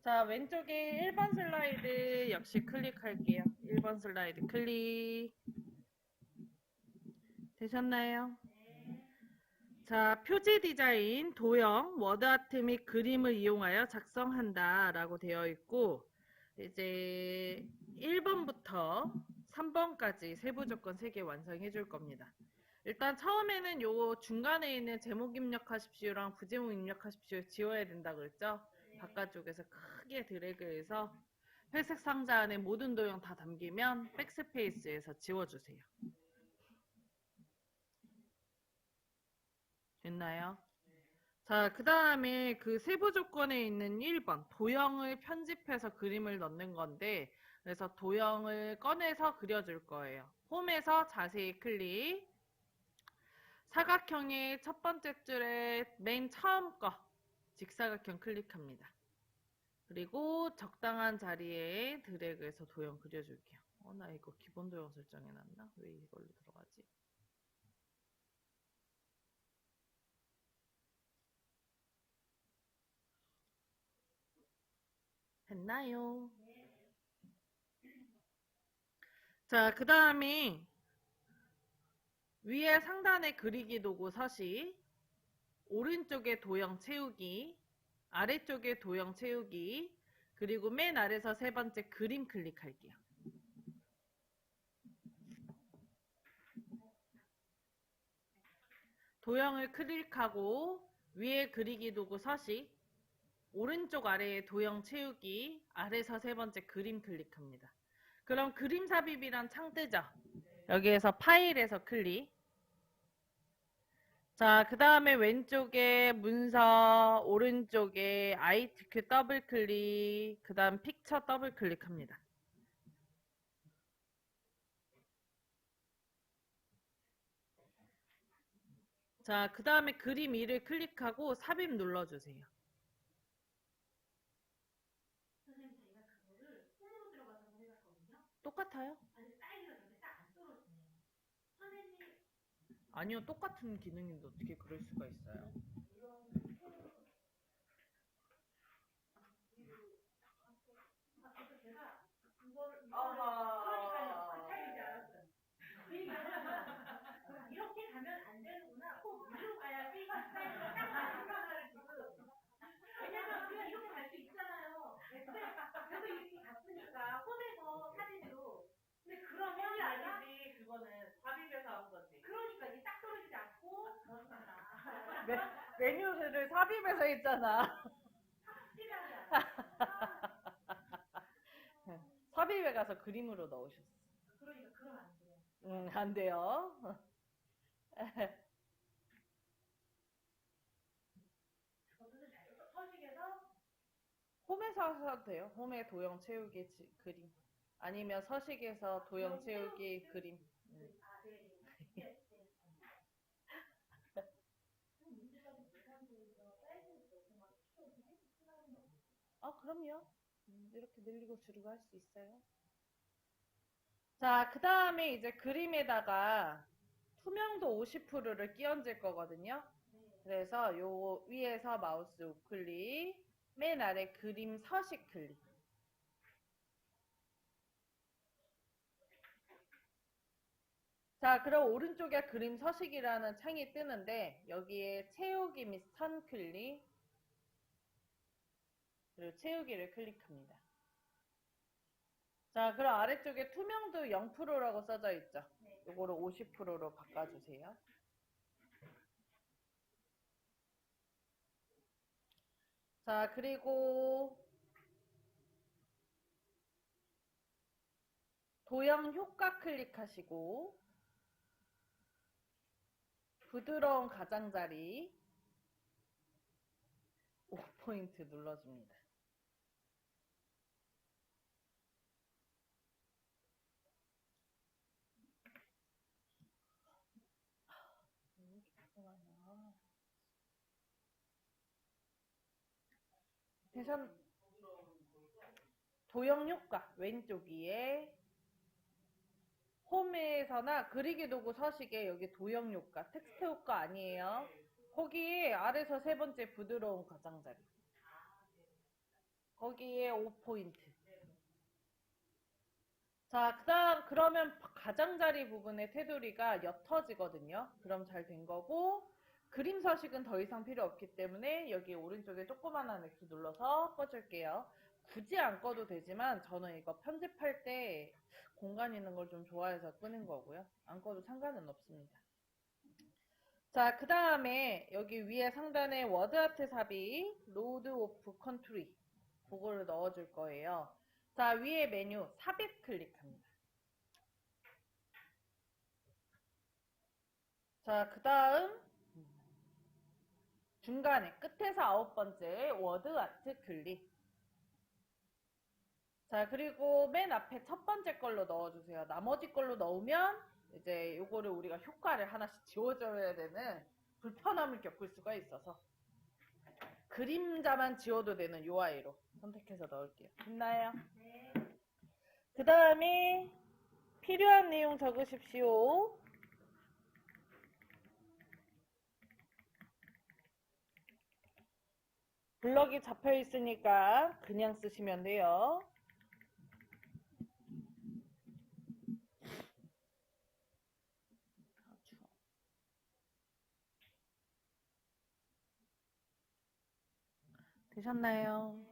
자, 왼쪽에 1번 슬라이드 역시 클릭할게요. 1번 슬라이드 클릭. 되셨나요? 자, 표지 디자인, 도형, 워드 아트 및 그림을 이용하여 작성한다 라고 되어 있고, 이제 1번부터 3번까지 세부 조건 3개 완성해 줄 겁니다. 일단 처음에는 요 중간에 있는 제목 입력하십시오랑 부제목 입력하십시오 지워야 된다 그랬죠? 바깥쪽에서 크게 드래그해서 회색 상자 안에 모든 도형 다 담기면 백스페이스에서 지워주세요. 됐나요? 자, 그 다음에 그 세부 조건에 있는 1번 도형을 편집해서 그림을 넣는 건데, 그래서 도형을 꺼내서 그려줄 거예요. 홈에서 자세히 클릭. 사각형의 첫 번째 줄에 맨 처음 거 직사각형 클릭합니다. 그리고 적당한 자리에 드래그해서 도형 그려줄게요. 나 이거 기본 도형 설정해놨나? 왜 이걸로 들어가지? 됐나요? 자, 그 다음에 위에 상단에 그리기 도구 서식, 오른쪽에 도형 채우기, 아래쪽에 도형 채우기, 그리고 맨 아래서 세 번째 그림 클릭할게요. 도형을 클릭하고 위에 그리기 도구 서식, 오른쪽 아래에 도형 채우기, 아래서 세 번째 그림 클릭합니다. 그럼 그림 삽입이란 창 뜨죠? 여기에서 파일에서 클릭. 자, 그 다음에 왼쪽에 문서, 오른쪽에 ITQ 더블 클릭, 그 다음 픽처 더블 클릭합니다. 자, 그 다음에 그림 2를 클릭하고 삽입 눌러주세요. 선생님, 제가 그거를 홈으로 들어가서 한번 해봤거든요. 똑같아요? 아니, 사이즈가 그렇게 딱 안 떨어지네요. 선생님. 아니요, 똑같은 기능인데 어떻게 그럴 수가 있어요? 이렇게 가면 안 되는구나. 꼭 위로 가야지 사이즈가 딱 맞는 거를 지금. 왜냐면 우리가 이렇게 갈 수 있잖아요. 근데 그래도 이렇게 갔으니까 홈에서 사진으로. 근데 그러면 아니지. 그거는 삽입해서 한 거지. 그러니까 이게 딱 떨어지지 않고. 메뉴를 삽입해서 했잖아. 확실하지 않아. 삽입에 가서 그림으로 넣으셨어. 그러니까 그럼 안 돼요. 안 돼요. 서식에서 홈에서 하셔도 돼요. 홈에 도형 채우기 그림. 아니면 서식에서 도형 채우기 그림. 그럼요. 이렇게 늘리고 줄이고 할 수 있어요. 자, 그 다음에 이제 그림에다가 투명도 50%를 끼얹을 거거든요. 그래서 요 위에서 마우스 우클릭, 맨 아래 그림 서식 클릭. 자, 그럼 오른쪽에 그림 서식이라는 창이 뜨는데 여기에 채우기 및 선 클릭, 그리고 채우기를 클릭합니다. 자, 그럼 아래쪽에 투명도 0%라고 써져 있죠? 요거를 50%로 바꿔주세요. 자, 그리고 도형 효과 클릭하시고 부드러운 가장자리 5포인트 눌러줍니다. 대선 도형 효과 왼쪽 위에 홈에서나 그리기 도구 서식에 여기 도형 효과 텍스트 효과 아니에요. 거기 아래서 세 번째 부드러운 가장자리 거기에 5포인트. 자, 그다음 그러면 가장자리 부분의 테두리가 옅어지거든요. 그럼 잘 된 거고, 그림 서식은 더 이상 필요 없기 때문에 여기 오른쪽에 조그만한 X 눌러서 꺼줄게요. 굳이 안 꺼도 되지만 저는 이거 편집할 때 공간 있는 걸 좀 좋아해서 끄는 거고요. 안 꺼도 상관은 없습니다. 자, 그 다음에 여기 위에 상단에 워드아트 삽입, 로드 오프 컨트리 그거를 넣어줄 거예요. 자, 위에 메뉴 삽입 클릭합니다. 자, 그 다음 중간에 끝에서 9번째 워드아트 클릭. 자, 그리고 맨 앞에 첫 번째 걸로 넣어주세요. 나머지 걸로 넣으면 이제 요거를 우리가 효과를 하나씩 지워줘야 되는 불편함을 겪을 수가 있어서 그림자만 지워도 되는 UI로 선택해서 넣을게요. 됐나요? 네. 그 다음에 필요한 내용 적으십시오. 블럭이 잡혀 있으니까 그냥 쓰시면 돼요. 되셨나요?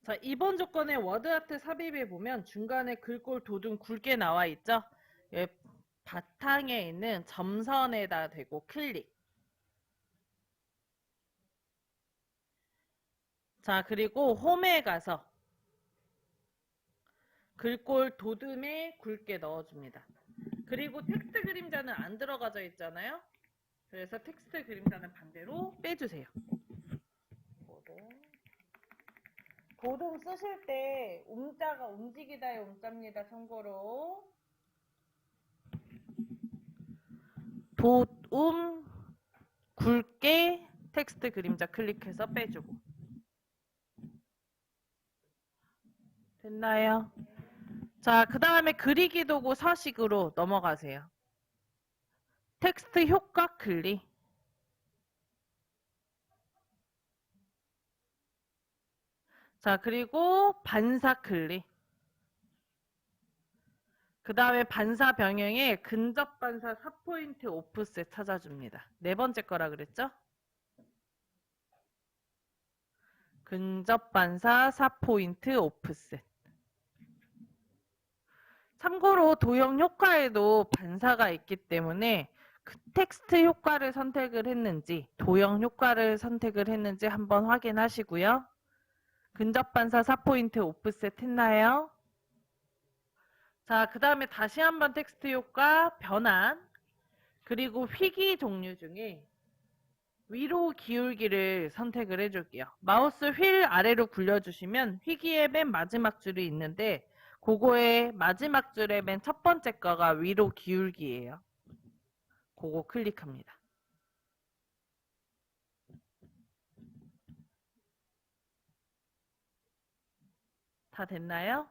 자, 2번 조건의 워드아트 삽입에 보면 중간에 글꼴 도둠 굵게 나와 있죠? 여기 바탕에 있는 점선에다 대고 클릭. 자, 그리고 홈에 가서 글꼴 도둠에 굵게 넣어줍니다. 그리고 텍스트 그림자는 안 들어가져 있잖아요? 그래서 텍스트 그림자는 반대로 빼주세요. 도둠 쓰실 때 움자가 움직이다의 움자입니다. 참고로 도움 굵게 텍스트 그림자 클릭해서 빼주고. 됐나요? 자, 그 다음에 그리기 도구 서식으로 넘어가세요. 텍스트 효과 클릭. 자, 그리고 반사 클릭. 그 다음에 반사 병행에 근접 반사 4포인트 오프셋 찾아줍니다. 네 번째 거라 그랬죠? 근접 반사 4포인트 오프셋. 참고로 도형 효과에도 반사가 있기 때문에 그 텍스트 효과를 선택을 했는지 도형 효과를 선택을 했는지 한번 확인하시고요. 근접 반사 4포인트 오프셋 했나요? 자, 그 다음에 다시 한번 텍스트 효과 변환 그리고 휘기 종류 중에 위로 기울기를 선택을 해줄게요. 마우스 휠 아래로 굴려주시면 휘기의 맨 마지막 줄이 있는데 그거의 마지막 줄의 맨 첫 번째 거가 위로 기울기예요. 그거 클릭합니다. 다 됐나요?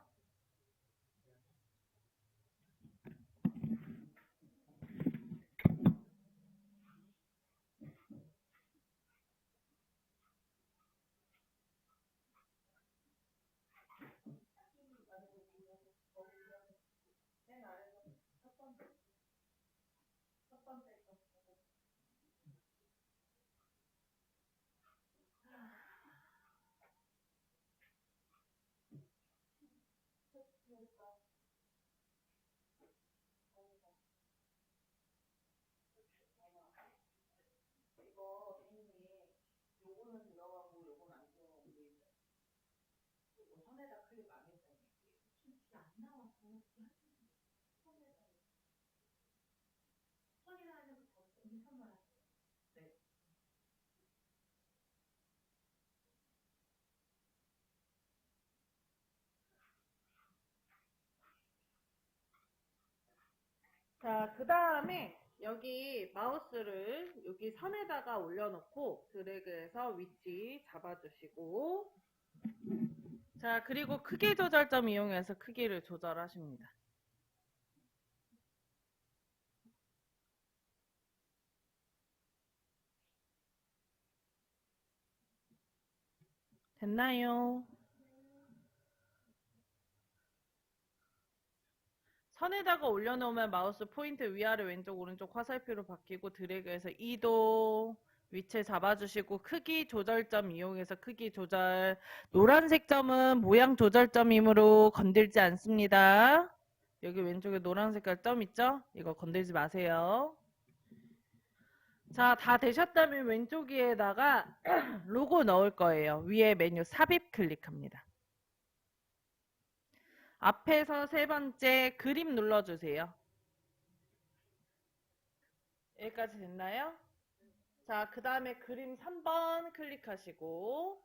요거는 들어가고 요건 안 들어가고 돼 있어요. 요거 선에다 클릭 안 했다는 얘기예요. 안 나왔어. 선이라 하면 더 선만 하세요. 네. 자, 그 다음에 여기 마우스를 여기 선에다가 올려놓고 드래그해서 위치 잡아주시고 자, 그리고 크기 조절점 이용해서 크기를 조절하십니다. 됐나요? 선에다가 올려놓으면 마우스 포인트 위아래 왼쪽 오른쪽 화살표로 바뀌고 드래그해서 이동 위치 잡아주시고 크기 조절점 이용해서 크기 조절. 노란색 점은 모양 조절점이므로 건들지 않습니다. 여기 왼쪽에 노란 색깔 점 있죠? 이거 건들지 마세요. 자, 다 되셨다면 왼쪽 위에다가 로고 넣을 거예요. 위에 메뉴 삽입 클릭합니다. 앞에서 세 번째 그림 눌러주세요. 여기까지 됐나요? 자, 그 다음에 그림 3번 클릭하시고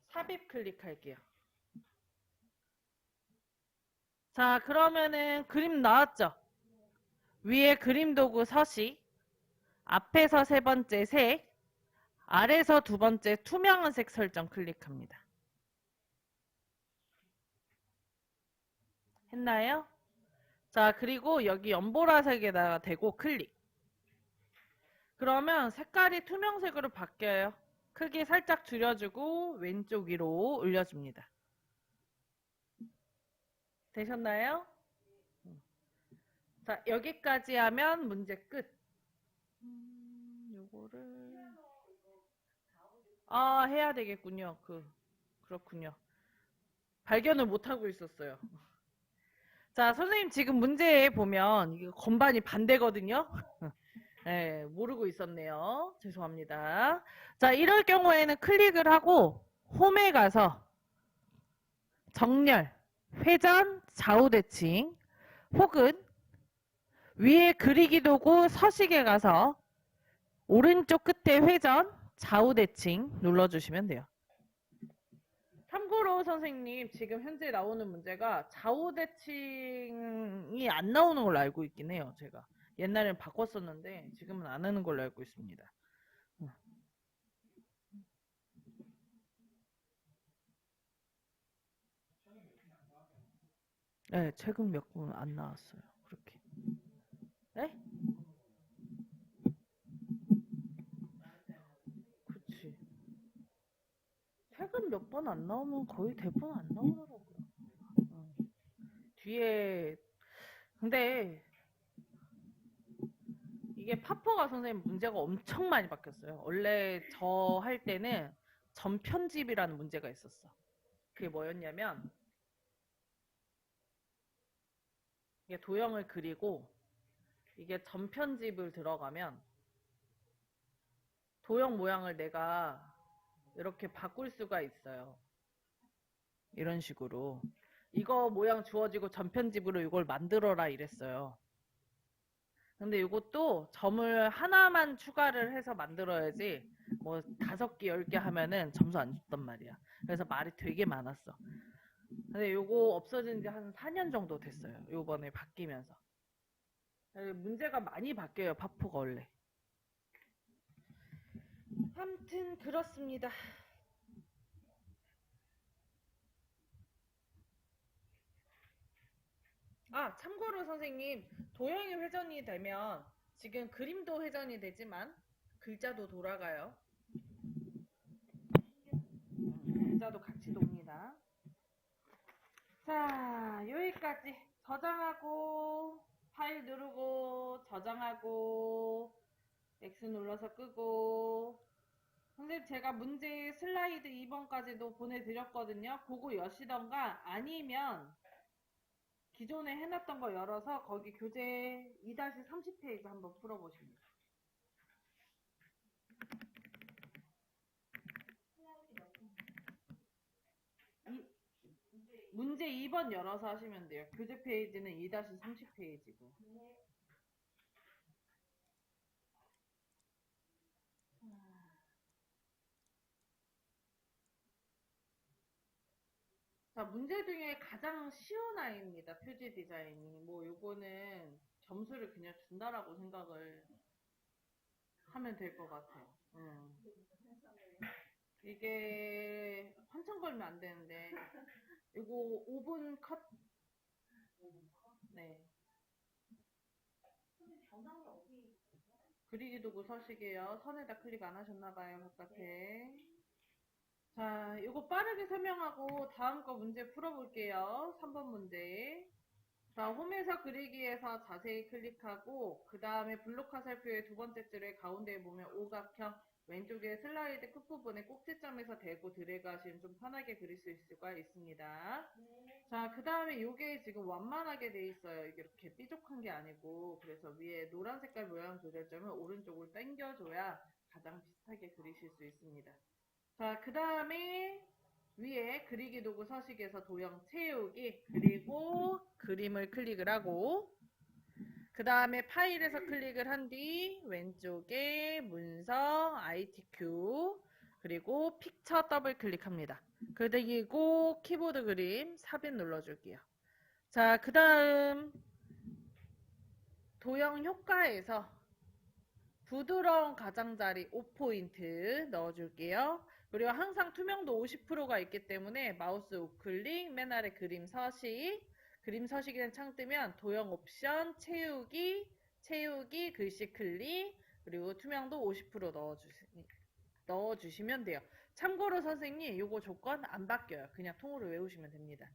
삽입 클릭할게요. 자, 그러면은 그림 나왔죠? 위에 그림 도구 서식, 앞에서 세 번째 색, 아래서 두 번째 투명한 색 설정 클릭합니다. 했나요? 자, 그리고 여기 연보라색에다가 대고 클릭. 그러면 색깔이 투명색으로 바뀌어요. 크기 살짝 줄여주고 왼쪽 위로 올려줍니다. 되셨나요? 자, 여기까지 하면 문제 끝. 요거를 해야 되겠군요. 그렇군요. 발견을 못하고 있었어요. 자, 선생님 지금 문제에 보면 이게 건반이 반대거든요. 네, 모르고 있었네요. 죄송합니다. 자, 이럴 경우에는 클릭을 하고 홈에 가서 정렬, 회전, 좌우 대칭 혹은 위에 그리기 도구 서식에 가서 오른쪽 끝에 회전, 좌우 대칭 눌러주시면 돼요. 참고로 선생님 지금 현재 나오는 문제가 좌우 대칭이 안 나오는 걸로 알고 있긴 해요. 제가 옛날엔 바꿨었는데 지금은 안 하는 걸로 알고 있습니다. 네, 최근 몇 분 안 나왔어요. 그렇게. 네? 그치. 최근 몇 번 안 나오면 거의 대부분 안 나오더라고요. 뒤에 근데 이게 파포가 선생님 문제가 엄청 많이 바뀌었어요. 원래 저 할 때는 전편집이라는 문제가 있었어. 그게 뭐였냐면 이게 도형을 그리고 이게 전편집을 들어가면 도형 모양을 내가 이렇게 바꿀 수가 있어요. 이런 식으로. 이거 모양 주어지고 전편집으로 이걸 만들어라 이랬어요. 근데 이것도 점을 하나만 추가를 해서 만들어야지 뭐 5개, 10개 하면은 점수 안 줬단 말이야. 그래서 말이 되게 많았어. 근데 요거 없어진 지 한 4년 정도 됐어요. 요번에 바뀌면서. 문제가 많이 바뀌어요, 파포가 원래. 아무튼 그렇습니다. 참고로 선생님, 도형이 회전이 되면 지금 그림도 회전이 되지만 글자도 돌아가요. 글자도 같이 돕니다. 자, 여기까지 저장하고 파일 누르고 저장하고 X 눌러서 끄고. 선생님 제가 문제 슬라이드 2번까지도 보내드렸거든요. 그거 여시던가 아니면 기존에 해놨던 거 열어서 거기 교재 2-30페이지 한번 풀어보십니다. 문제 2번 열어서 하시면 돼요. 교재 페이지는 2-30페이지고. 자, 문제 중에 가장 쉬운 아이입니다. 표지 디자인이. 뭐 요거는 점수를 그냥 준다라고 생각을 하면 될 것 같아요. 이게 한참 걸면 안 되는데 이거 5분 컷. 네. 그리기 도구 서식이에요. 선에다 클릭 안 하셨나봐요, 바깥에. 자, 이거 빠르게 설명하고 다음 거 문제 풀어볼게요. 3번 문제. 자, 홈에서 그리기에서 자세히 클릭하고 그 다음에 블록 화살표의 두 번째 줄에 가운데에 보면 오각형 왼쪽에 슬라이드 끝부분에 꼭지점에서 대고 드래그 하시면 좀 편하게 그릴 수 있을 수가 있습니다. 자, 그 다음에 이게 지금 완만하게 돼 있어요. 이게 이렇게 삐죽한 게 아니고. 그래서 위에 노란 색깔 모양 조절점을 오른쪽으로 당겨줘야 가장 비슷하게 그리실 수 있습니다. 자, 그 다음에 위에 그리기 도구 서식에서 도형 채우기, 그리고 그림을 클릭을 하고, 그 다음에 파일에서 클릭을 한 뒤 왼쪽에 문서, ITQ, 그리고 픽처 더블 클릭합니다. 그리고 키보드 그림 삽입 눌러줄게요. 자, 그 다음 도형 효과에서 부드러운 가장자리 5포인트 넣어줄게요. 그리고 항상 투명도 50%가 있기 때문에 마우스 우클릭, 맨 아래 그림 서식, 그림 서식이라는 창 뜨면 도형 옵션, 채우기, 글씨 클릭, 그리고 투명도 50% 넣어주시면 돼요. 참고로 선생님, 요거 조건 안 바뀌어요. 그냥 통으로 외우시면 됩니다.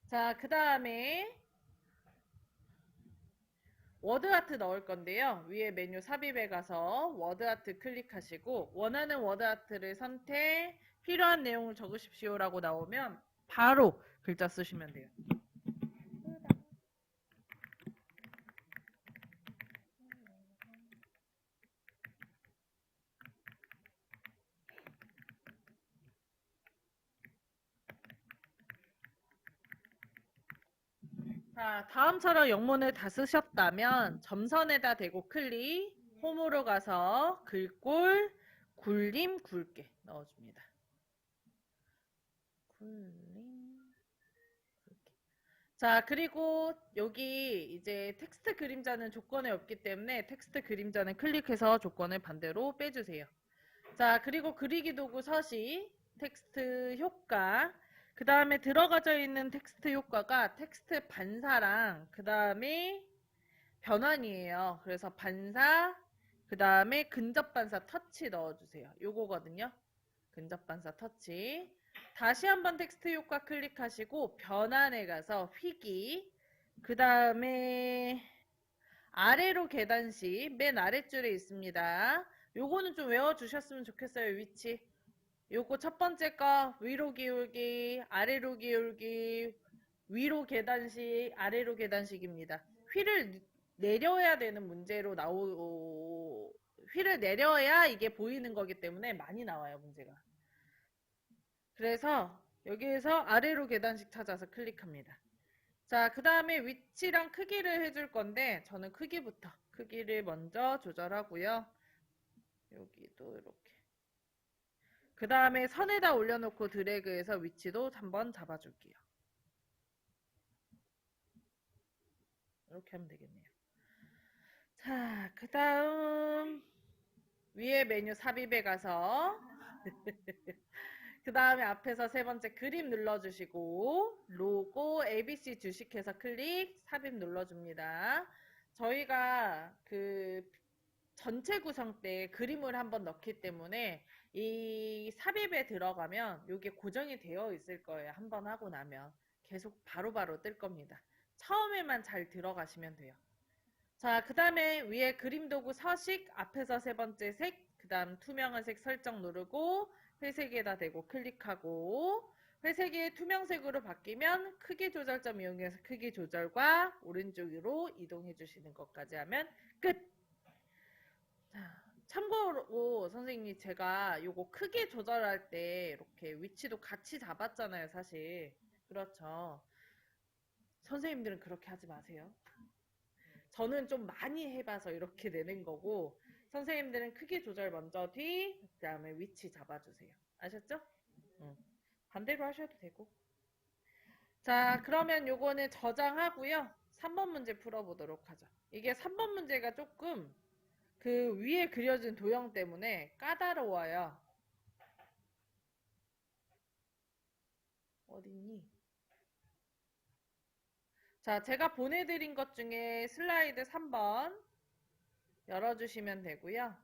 자, 그 다음에 워드아트 넣을 건데요. 위에 메뉴 삽입에 가서 워드아트 클릭하시고 원하는 워드아트를 선택, 필요한 내용을 적으십시오라고 나오면 바로 글자 쓰시면 돼요. 자, 다음처럼 영문을 다 쓰셨다면 점선에다 대고 클릭, 홈으로 가서 글꼴, 굴림, 굵게 넣어줍니다. 굴림, 굵게. 자, 그리고 여기 이제 텍스트 그림자는 조건이 없기 때문에 텍스트 그림자는 클릭해서 조건을 반대로 빼주세요. 자, 그리고 그리기 도구 서식, 텍스트 효과, 그 다음에 들어가져 있는 텍스트 효과가 텍스트 반사랑 그 다음에 변환이에요. 그래서 반사, 그 다음에 근접 반사 터치 넣어주세요. 요거거든요. 근접 반사 터치. 다시 한번 텍스트 효과 클릭하시고 변환에 가서 휘기, 그 다음에 아래로 계단식 맨 아랫줄에 있습니다. 요거는 좀 외워주셨으면 좋겠어요. 위치. 요거 첫 번째 거 위로 기울기, 아래로 기울기, 위로 계단식, 아래로 계단식입니다. 휠을 내려야 되는 문제로 휠을 내려야 이게 보이는 거기 때문에 많이 나와요, 문제가. 그래서 여기에서 아래로 계단식 찾아서 클릭합니다. 자, 그 다음에 위치랑 크기를 해줄 건데 저는 크기를 먼저 조절하고요. 여기도 이렇게. 그 다음에 선에다 올려놓고 드래그해서 위치도 한번 잡아줄게요. 이렇게 하면 되겠네요. 자, 그 다음 위에 메뉴 삽입에 가서 그 다음에 앞에서 세 번째 그림 눌러주시고 로고 ABC 주식해서 클릭 삽입 눌러줍니다. 저희가 그 전체 구성 때 그림을 한번 넣기 때문에 이 삽입에 들어가면 이게 고정이 되어 있을 거예요. 한번 하고 나면 계속 바로바로 뜰 겁니다. 처음에만 잘 들어가시면 돼요. 자, 그 다음에 위에 그림 도구 서식 앞에서 세 번째 색, 그 다음 투명한 색 설정 누르고 회색에다 대고 클릭하고 회색이 투명색으로 바뀌면 크기 조절점 이용해서 크기 조절과 오른쪽으로 이동해 주시는 것까지 하면 끝! 자, 참고로 선생님이 제가 요거 크기 조절할 때 이렇게 위치도 같이 잡았잖아요, 사실. 그렇죠. 선생님들은 그렇게 하지 마세요. 저는 좀 많이 해봐서 이렇게 내는 거고 선생님들은 크기 조절 먼저 뒤, 그 다음에 위치 잡아주세요. 아셨죠? 응. 반대로 하셔도 되고. 자, 그러면 요거는 저장하고요. 3번 문제 풀어보도록 하죠. 이게 3번 문제가 조금 그 위에 그려진 도형 때문에 까다로워요. 어딨니? 자, 제가 보내드린 것 중에 슬라이드 3번 열어주시면 되고요.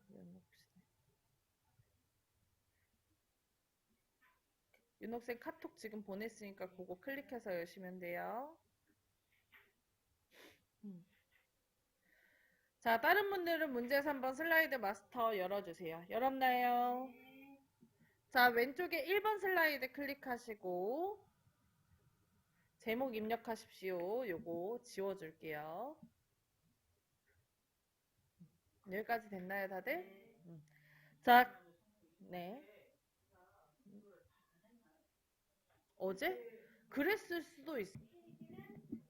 윤옥쌤 카톡 지금 보냈으니까 그거 클릭해서 여시면 돼요. 자, 다른 분들은 문제 3번 슬라이드 마스터 열어주세요. 열었나요? 자, 왼쪽에 1번 슬라이드 클릭하시고 제목 입력하십시오. 요거 지워줄게요. 여기까지 됐나요, 다들? 자, 네. 어제? 그랬을 수도 있어.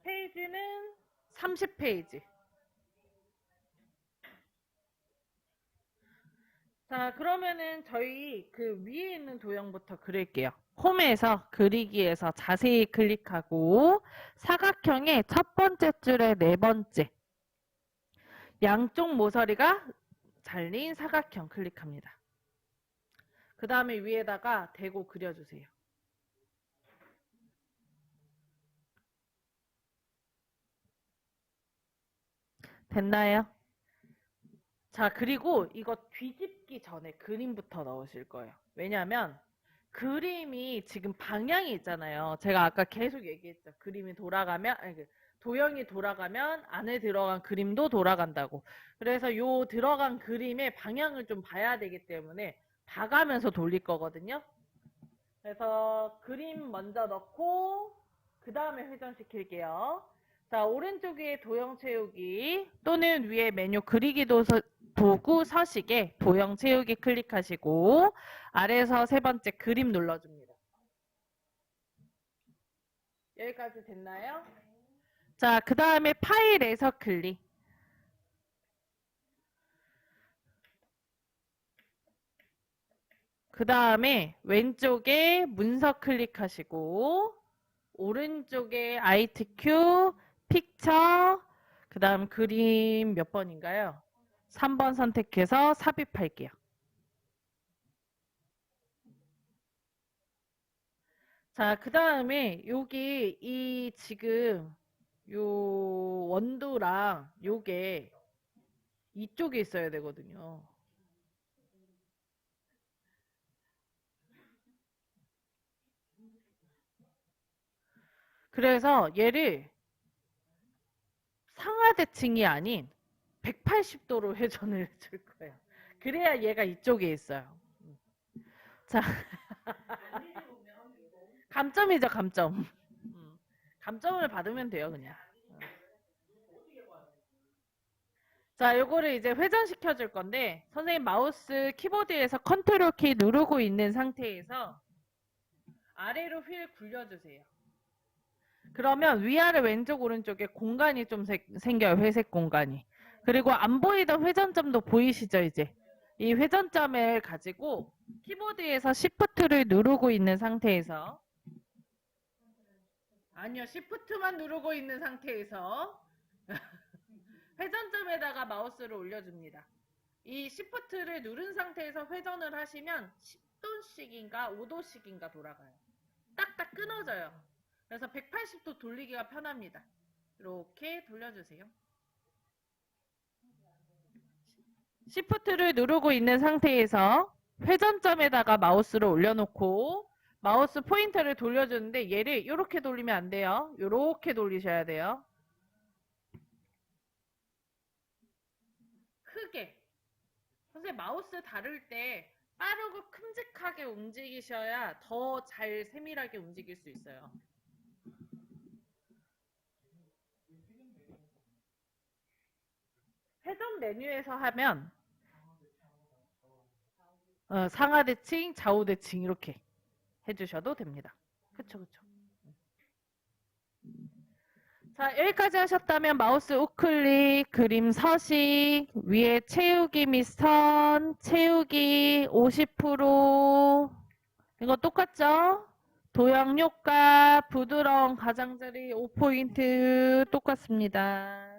페이지는 30페이지. 자, 그러면은 저희 그 위에 있는 도형부터 그릴게요. 홈에서 그리기에서 자세히 클릭하고 사각형의 첫 번째 줄에 네 번째 양쪽 모서리가 잘린 사각형 클릭합니다. 그 다음에 위에다가 대고 그려주세요. 됐나요? 자, 그리고 이거 뒤집기 전에 그림부터 넣으실 거예요. 왜냐면 그림이 지금 방향이 있잖아요. 제가 아까 계속 얘기했죠. 그림이 돌아가면, 아니, 도형이 돌아가면 안에 들어간 그림도 돌아간다고. 그래서 요 들어간 그림의 방향을 좀 봐야 되기 때문에 봐가면서 돌릴 거거든요. 그래서 그림 먼저 넣고 그 다음에 회전시킬게요. 자, 오른쪽에 도형 채우기 또는 위에 메뉴 그리기 도구 서식에 도형 채우기 클릭하시고 아래에서 세 번째 그림 눌러줍니다. 여기까지 됐나요? 자, 그 다음에 파일에서 클릭. 그 다음에 왼쪽에 문서 클릭하시고 오른쪽에 ITQ, 픽처, 그 다음 그림 몇 번인가요? 3번 선택해서 삽입할게요. 자, 그 다음에 여기 이 지금 요 원도랑 요게 이쪽에 있어야 되거든요. 그래서 얘를 상하대칭이 아닌 180도로 회전을 해줄 거예요. 그래야 얘가 이쪽에 있어요. 자, 감점이죠, 감점. 감점을 받으면 돼요, 그냥. 자, 요거를 이제 회전시켜 줄 건데 선생님 마우스 키보드에서 컨트롤 키 누르고 있는 상태에서 아래로 휠 굴려주세요. 그러면 위아래 왼쪽 오른쪽에 공간이 좀 생겨요. 회색 공간이. 그리고 안 보이던 회전점도 보이시죠 이제. 이 회전점을 가지고 키보드에서 Shift를 누르고 있는 상태에서 아니요. Shift만 누르고 있는 상태에서 회전점에다가 마우스를 올려줍니다. 이 Shift를 누른 상태에서 회전을 하시면 10도씩인가 5도씩인가 돌아가요. 딱딱 끊어져요. 그래서 180도 돌리기가 편합니다. 이렇게 돌려주세요. Shift를 누르고 있는 상태에서 회전점에다가 마우스를 올려놓고 마우스 포인터를 돌려주는데 얘를 이렇게 돌리면 안 돼요. 이렇게 돌리셔야 돼요. 크게. 선생님 마우스 다룰 때 빠르고 큼직하게 움직이셔야 더 잘 세밀하게 움직일 수 있어요. 회전 메뉴에서 하면 상하 대칭, 좌우 대칭 이렇게 해주셔도 됩니다. 그쵸, 그쵸. 자, 여기까지 하셨다면 마우스 우클릭, 그림 서식, 위에 채우기 및 선, 채우기 50%. 이거 똑같죠? 도형 효과, 부드러운 가장자리 5포인트 똑같습니다.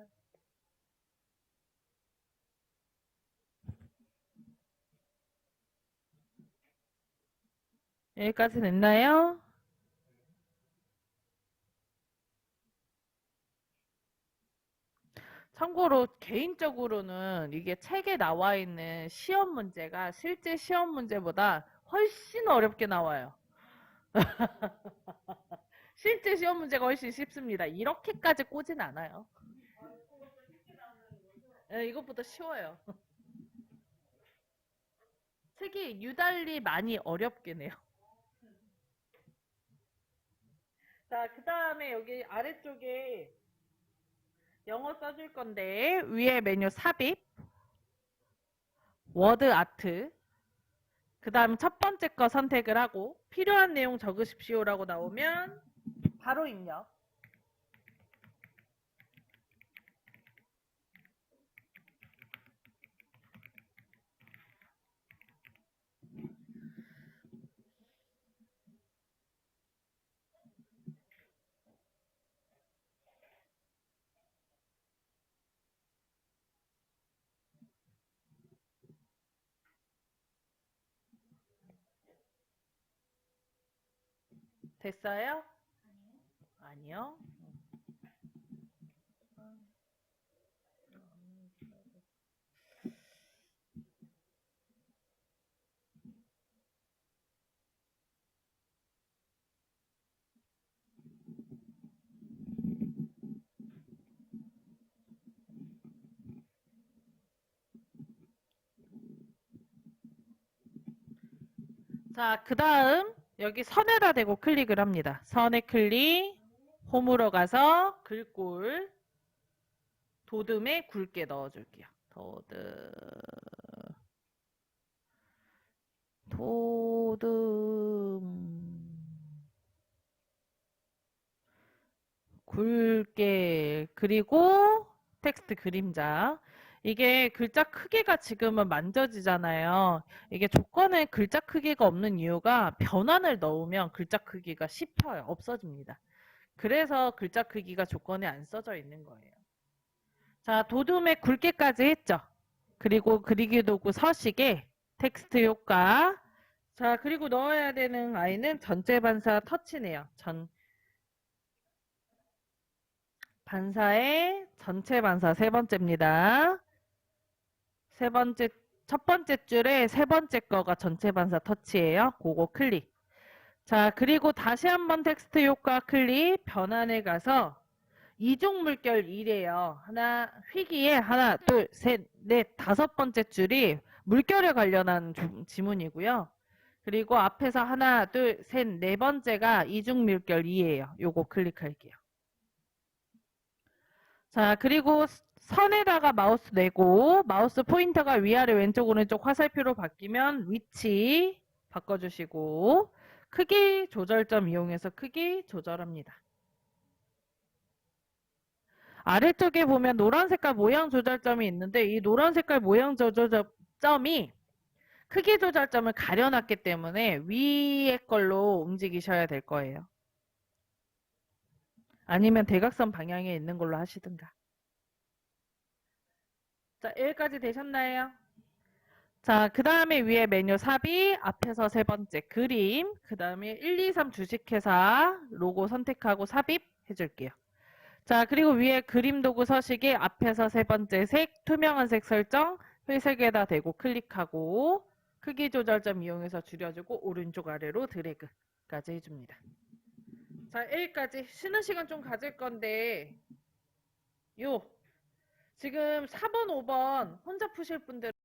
여기까지 됐나요? 참고로 개인적으로는 이게 책에 나와 있는 시험 문제가 실제 시험 문제보다 훨씬 어렵게 나와요. 실제 시험 문제가 훨씬 쉽습니다. 이렇게까지 꼬진 않아요. 네, 이것보다 쉬워요. 책이 유달리 많이 어렵긴 해요. 자, 그 다음에 여기 아래쪽에 영어 써줄 건데, 위에 메뉴 삽입, 워드 아트, 그 다음 첫 번째 거 선택을 하고, 필요한 내용 적으십시오라고 나오면, 바로 입력. 됐어요? 아니요. 자, 그 다음 여기 선에다 대고 클릭을 합니다. 선에 클릭, 홈으로 가서 글꼴, 도듬에 굵게 넣어줄게요. 도듬, 굵게, 그리고 텍스트 그림자. 이게 글자 크기가 지금은 만져지잖아요. 이게 조건에 글자 크기가 없는 이유가 변환을 넣으면 글자 크기가 씹혀요. 없어집니다. 그래서 글자 크기가 조건에 안 써져 있는 거예요. 자, 도둠에 굵게까지 했죠. 그리고 그리기 도구 서식에 텍스트 효과. 자, 그리고 넣어야 되는 아이는 전체 반사 터치네요. 반사의 전체 반사 세 번째입니다. 세 번째, 첫 번째 줄에 세 번째 거가 전체 반사 터치예요. 그거 클릭. 자, 그리고 다시 한번 텍스트 효과 클릭, 변환에 가서 이중 물결 1이에요. 하나, 휘기에 하나, 둘, 셋, 넷, 다섯 번째 줄이 물결에 관련한 지문이고요. 그리고 앞에서 하나, 둘, 셋, 네 번째가 이중 물결 2예요. 요거 클릭할게요. 자, 그리고 선에다가 마우스 내고 마우스 포인터가 위아래 왼쪽 오른쪽 화살표로 바뀌면 위치 바꿔주시고 크기 조절점 이용해서 크기 조절합니다. 아래쪽에 보면 노란 색깔 모양 조절점이 있는데 이 노란 색깔 모양 조절점이 크기 조절점을 가려놨기 때문에 위에 걸로 움직이셔야 될 거예요. 아니면 대각선 방향에 있는 걸로 하시든가. 자, 여기까지 되셨나요? 자, 그 다음에 위에 메뉴 삽입, 앞에서 세 번째 그림, 그 다음에 1, 2, 3 주식회사 로고 선택하고 삽입 해줄게요. 자, 그리고 위에 그림 도구 서식에 앞에서 세 번째 색, 투명한 색 설정, 회색에다 대고 클릭하고 크기 조절점 이용해서 줄여주고 오른쪽 아래로 드래그까지 해줍니다. 자, 여기까지 쉬는 시간 좀 가질 건데 지금 4번, 5번 혼자 푸실 분들